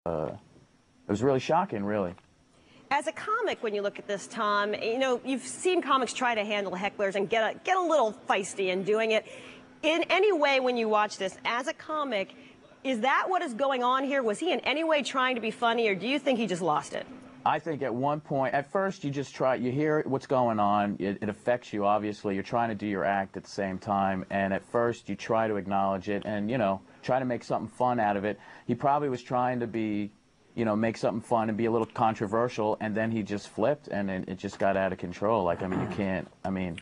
was really shocking, really. As a comic, when you look at this, Tom, you know, you've seen comics try to handle hecklers and get a little feisty in doing it. In any way, when you watch this, as a comic, is that what is going on here? Was he in any way trying to be funny, or do you think he just lost it? I think at one point, at first you just try, you hear what's going on, it affects you, obviously. You're trying to do your act at the same time, and at first you try to acknowledge it and, you know, try to make something fun out of it. He probably was trying to be, you know, make something fun and be a little controversial, and then he just flipped, and it just got out of control. Like, I mean, you can't, I mean,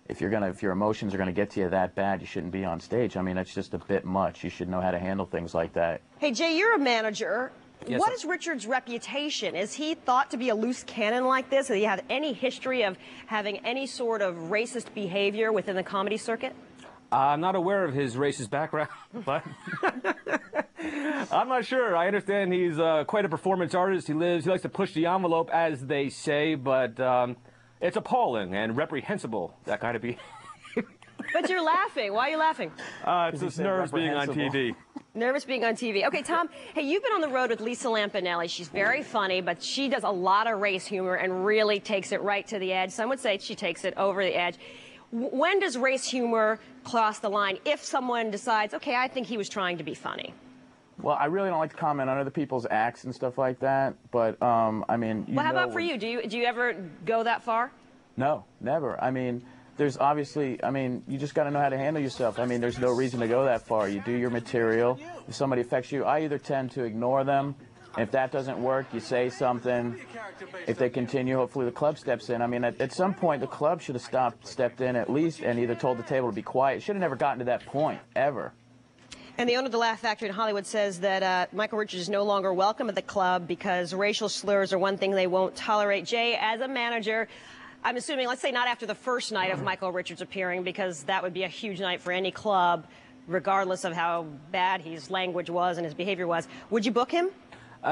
if your emotions are gonna get to you that bad, you shouldn't be on stage. I mean, that's just a bit much. You should know how to handle things like that. Hey, Jay, you're a manager. Yes, what is Richard's reputation? Is he thought to be a loose cannon like this? Does he have any history of having any sort of racist behavior within the comedy circuit? I'm not aware of his racist background, but I'm not sure. I understand he's quite a performance artist. He likes to push the envelope, as they say, but it's appalling and reprehensible, that kind of behavior. But you're laughing. Why are you laughing? It's just nerves being on TV. Nervous being on TV. Okay, Tom, hey, you've been on the road with Lisa Lampanelli. She's very funny, but she does a lot of race humor and really takes it right to the edge. Some would say she takes it over the edge. When does race humor cross the line if someone decides, okay, I think he was trying to be funny? Well, I really don't like to comment on other people's acts and stuff like that, but, I mean, well, how about for you? Do you ever go that far? No, never. I mean, there's obviously, I mean, you just got to know how to handle yourself. I mean, there's no reason to go that far. You do your material. If somebody affects you, I either tend to ignore them. If that doesn't work, you say something. If they continue, hopefully the club steps in. I mean, at some point, the club should have stepped in at least and either told the table to be quiet. It should have never gotten to that point, ever. And the owner of the Laugh Factory in Hollywood says that Michael Richards is no longer welcome at the club because racial slurs are one thing they won't tolerate. Jay, as a manager, I'm assuming, let's say not after the first night of Michael Richards appearing, because that would be a huge night for any club, regardless of how bad his language was and his behavior was. Would you book him?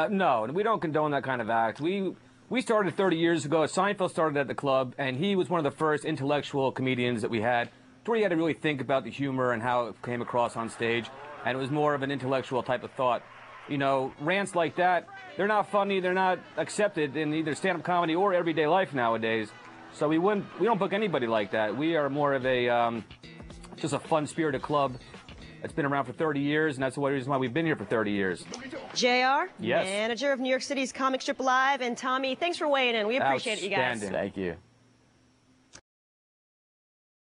No, we don't condone that kind of act. We started 30 years ago. Seinfeld started at the club, and he was one of the first intellectual comedians that we had, where you had to really think about the humor and how it came across on stage, and it was more of an intellectual type of thought. You know, rants like that, they're not funny, they're not accepted in either stand-up comedy or everyday life nowadays. So we don't book anybody like that. We are more of a, just a fun-spirited club that's been around for 30 years, and that's the reason why we've been here for 30 years. J.R., yes, manager of New York City's Comic Strip Live, and Tommy, thanks for weighing in. We appreciate it, you guys. Thank you.